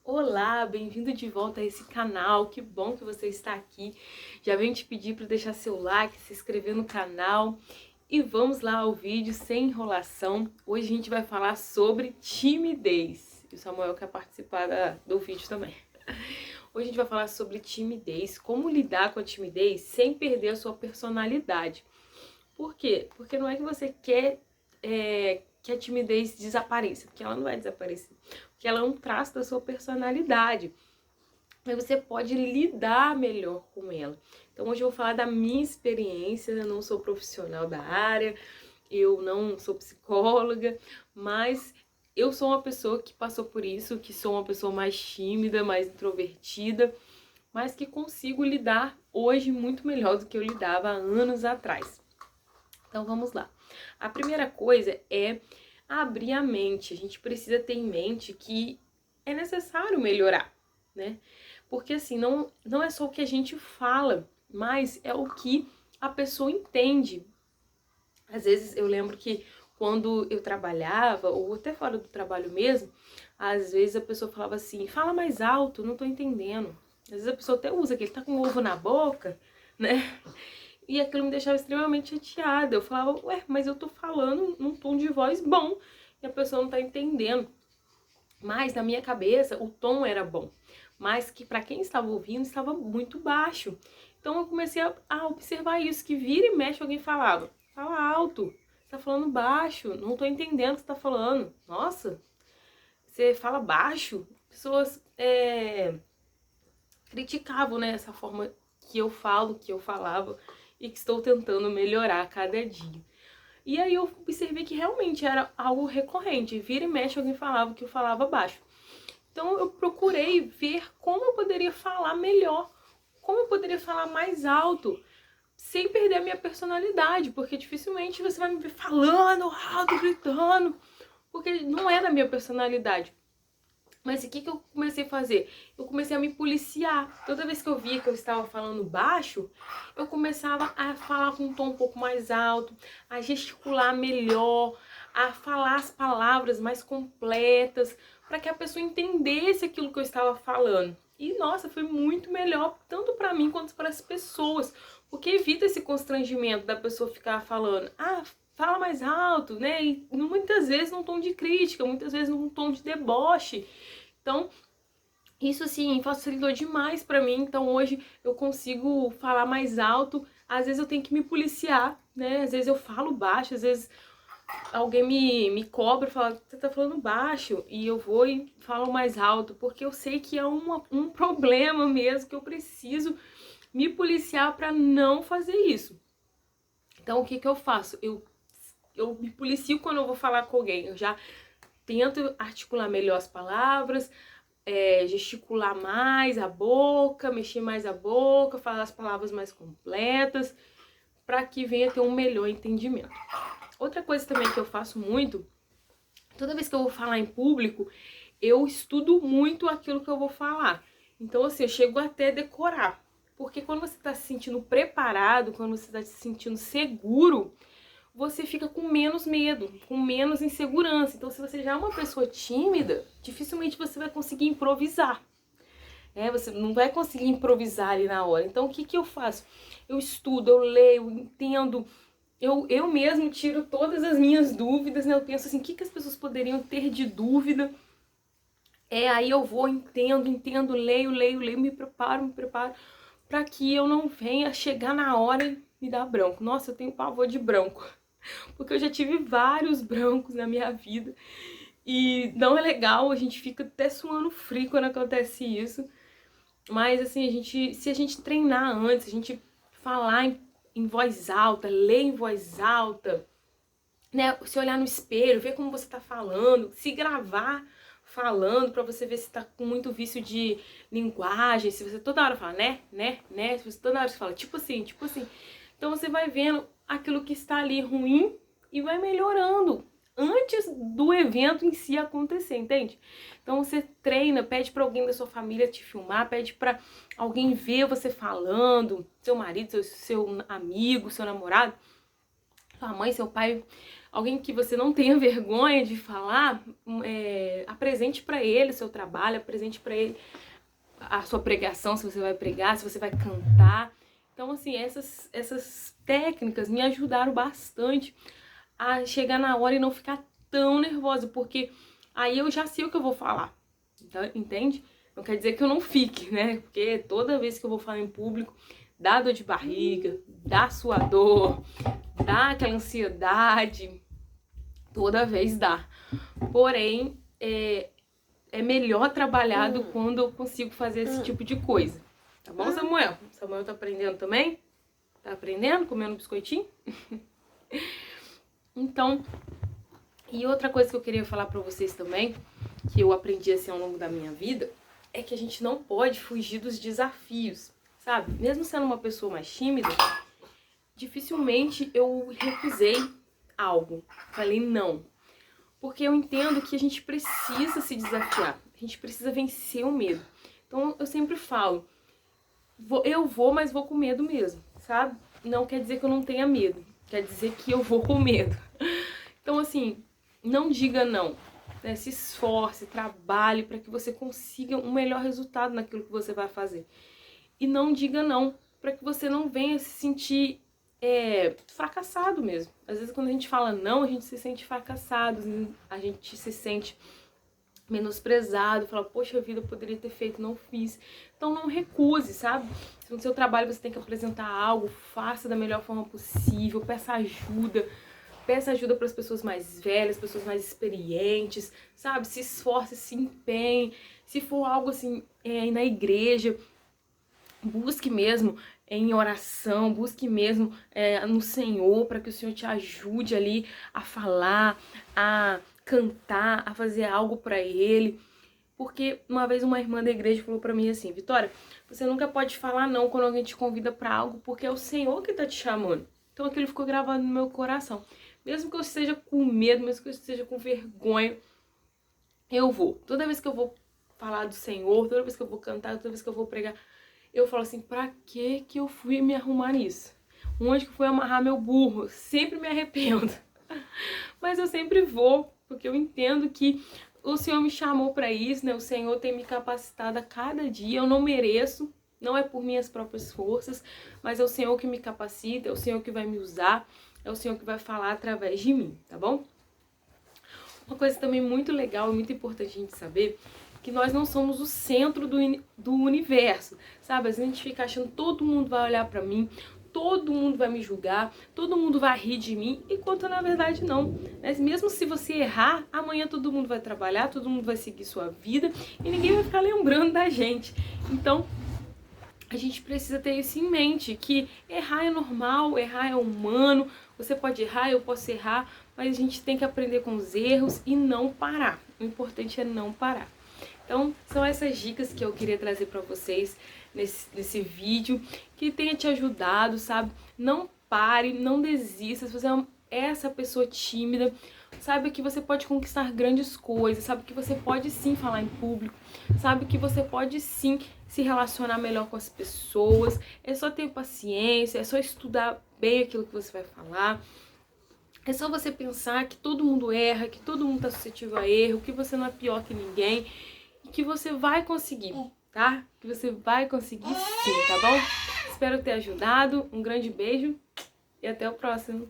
Olá, bem-vindo de volta a esse canal, que bom que você está aqui. Já venho te pedir para deixar seu like, se inscrever no canal e vamos lá ao vídeo sem enrolação. Hoje a gente vai falar sobre timidez e o Samuel quer participar do vídeo também. Hoje a gente vai falar sobre timidez, como lidar com a timidez sem perder a sua personalidade. Por quê? Porque não é que você quer que a timidez desapareça, porque ela não vai desaparecer, porque ela é um traço da sua personalidade. Mas você pode lidar melhor com ela. Então hoje eu vou falar da minha experiência, eu não sou profissional da área, eu não sou psicóloga, mas eu sou uma pessoa que passou por isso, que sou uma pessoa mais tímida, mais introvertida, mas que consigo lidar hoje muito melhor do que eu lidava há anos atrás. Então vamos lá. A primeira coisa é abrir a mente. A gente precisa ter em mente que é necessário melhorar, né? Porque assim, não é só o que a gente fala, mas é o que a pessoa entende. Às vezes eu lembro que quando eu trabalhava, ou até fora do trabalho mesmo, às vezes a pessoa falava assim, fala mais alto, não tô entendendo. Às vezes a pessoa até usa que ele tá com o ovo na boca, né? E aquilo me deixava extremamente chateada. Eu falava, ué, mas eu tô falando num tom de voz bom e a pessoa não tá entendendo. Mas na minha cabeça o tom era bom, mas que para quem estava ouvindo estava muito baixo. Então eu comecei a observar isso, que vira e mexe alguém falava, fala alto, você tá falando baixo, não tô entendendo o que você tá falando. Nossa, você fala baixo. Pessoas criticavam, né, essa forma que eu falo, que eu falava e que estou tentando melhorar a cada dia. E aí eu observei que realmente era algo recorrente, vira e mexe alguém falava que eu falava baixo. Então eu procurei ver como eu poderia falar melhor, como eu poderia falar mais alto, sem perder a minha personalidade, porque dificilmente você vai me ver falando alto, gritando, porque não é da minha personalidade. Mas o que eu comecei a fazer? Eu comecei a me policiar. Toda vez que eu via que eu estava falando baixo, eu começava a falar com um tom um pouco mais alto, a gesticular melhor, a falar as palavras mais completas, para que a pessoa entendesse aquilo que eu estava falando. E nossa, foi muito melhor, tanto para mim quanto para as pessoas, porque evita esse constrangimento da pessoa ficar falando, fala mais alto, né? E muitas vezes num tom de crítica, muitas vezes num tom de deboche. Então, isso assim facilitou demais pra mim. Então hoje eu consigo falar mais alto. Às vezes eu tenho que me policiar, né? Às vezes eu falo baixo, às vezes alguém me cobra e fala, você tá falando baixo, e eu vou e falo mais alto, porque eu sei que é um problema mesmo, que eu preciso me policiar pra não fazer isso. Então o que que eu faço? Eu me policio quando eu vou falar com alguém, eu já tento articular melhor as palavras, gesticular mais a boca, mexer mais a boca, falar as palavras mais completas, para que venha ter um melhor entendimento. Outra coisa também que eu faço muito, toda vez que eu vou falar em público, eu estudo muito aquilo que eu vou falar. Então, assim, eu chego até a decorar. Porque quando você está se sentindo preparado, quando você está se sentindo seguro, você fica com menos medo, com menos insegurança. Então, se você já é uma pessoa tímida, dificilmente você vai conseguir improvisar. Você não vai conseguir improvisar ali na hora. Então, o que que eu faço? Eu estudo, eu leio, eu entendo. Eu mesmo tiro todas as minhas dúvidas, né? Eu penso assim, o que que as pessoas poderiam ter de dúvida? Aí eu vou, entendo, leio, me preparo, para que eu não venha chegar na hora e me dar branco. Nossa, eu tenho pavor de branco. Porque eu já tive vários brancos na minha vida e não é legal, a gente fica até suando frio quando acontece isso. Mas assim, se a gente treinar antes, a gente falar em voz alta, ler em voz alta, né, se olhar no espelho, ver como você tá falando, se gravar falando pra você ver se tá com muito vício de linguagem, se você toda hora fala né, se você toda hora fala tipo assim, então você vai vendo aquilo que está ali ruim e vai melhorando antes do evento em si acontecer, entende? Então você treina, pede pra alguém da sua família te filmar, pede pra alguém ver você falando, seu marido, seu amigo, seu namorado, sua mãe, seu pai, alguém que você não tenha vergonha de falar, apresente para ele o seu trabalho, apresente para ele a sua pregação, se você vai pregar, se você vai cantar. Então, assim, essas técnicas me ajudaram bastante a chegar na hora e não ficar tão nervosa, porque aí eu já sei o que eu vou falar, então, entende? Não quer dizer que eu não fique, né? Porque toda vez que eu vou falar em público, dá dor de barriga, dá suador, dá aquela ansiedade, toda vez dá. Porém, é melhor trabalhado quando eu consigo fazer esse tipo de coisa. Tá bom, Samuel? Samuel tá aprendendo também? Tá aprendendo? Comendo biscoitinho? Então, e outra coisa que eu queria falar pra vocês também, que eu aprendi assim ao longo da minha vida, é que a gente não pode fugir dos desafios, sabe? Mesmo sendo uma pessoa mais tímida, dificilmente eu recusei algo. Falei não. Porque eu entendo que a gente precisa se desafiar, a gente precisa vencer o medo. Então eu sempre falo, eu vou, mas vou com medo mesmo, sabe? Não quer dizer que eu não tenha medo, quer dizer que eu vou com medo. Então assim, não diga não, né? Se esforce, trabalhe para que você consiga um melhor resultado naquilo que você vai fazer. E não diga não, para que você não venha se sentir fracassado mesmo. Às vezes quando a gente fala não, a gente se sente fracassado, a gente se sente menosprezado, fala, poxa vida, eu poderia ter feito, não fiz. Então não recuse, sabe? Se no seu trabalho você tem que apresentar algo, faça da melhor forma possível, peça ajuda. Peça ajuda para as pessoas mais velhas, pessoas mais experientes, sabe? Se esforce, se empenhe. Se for algo assim, na igreja, busque mesmo em oração, busque mesmo no Senhor, para que o Senhor te ajude ali a falar, a cantar, a fazer algo para Ele. Porque uma vez uma irmã da igreja falou para mim assim, Vitória, você nunca pode falar não quando alguém te convida para algo, porque é o Senhor que tá te chamando. Então aquilo ficou gravado no meu coração. Mesmo que eu esteja com medo, mesmo que eu esteja com vergonha, eu vou. Toda vez que eu vou falar do Senhor, toda vez que eu vou cantar, toda vez que eu vou pregar, eu falo assim, pra que eu fui me arrumar nisso? Onde que fui amarrar meu burro? Sempre me arrependo. Mas eu sempre vou, porque eu entendo que o Senhor me chamou pra isso, né? O Senhor tem me capacitado a cada dia, eu não mereço, não é por minhas próprias forças, mas é o Senhor que me capacita, é o Senhor que vai me usar, é o Senhor que vai falar através de mim, tá bom? Uma coisa também muito legal e muito importante a gente saber, que nós não somos o centro do universo, sabe? Às vezes a gente fica achando que todo mundo vai olhar pra mim, todo mundo vai me julgar, todo mundo vai rir de mim, enquanto na verdade não. Mas mesmo se você errar, amanhã todo mundo vai trabalhar, todo mundo vai seguir sua vida e ninguém vai ficar lembrando da gente. Então, a gente precisa ter isso em mente, que errar é normal, errar é humano, você pode errar, eu posso errar, mas a gente tem que aprender com os erros e não parar. O importante é não parar. Então, são essas dicas que eu queria trazer para vocês nesse vídeo, que tenha te ajudado, sabe? Não pare, não desista. Se você é essa pessoa tímida, saiba que você pode conquistar grandes coisas, sabe que você pode sim falar em público, sabe que você pode sim se relacionar melhor com as pessoas. É só ter paciência, é só estudar bem aquilo que você vai falar. É só você pensar que todo mundo erra, que todo mundo tá suscetível a erro, que você não é pior que ninguém e que você vai conseguir, tá? Que você vai conseguir sim, tá bom? Espero ter ajudado. Um grande beijo e até o próximo.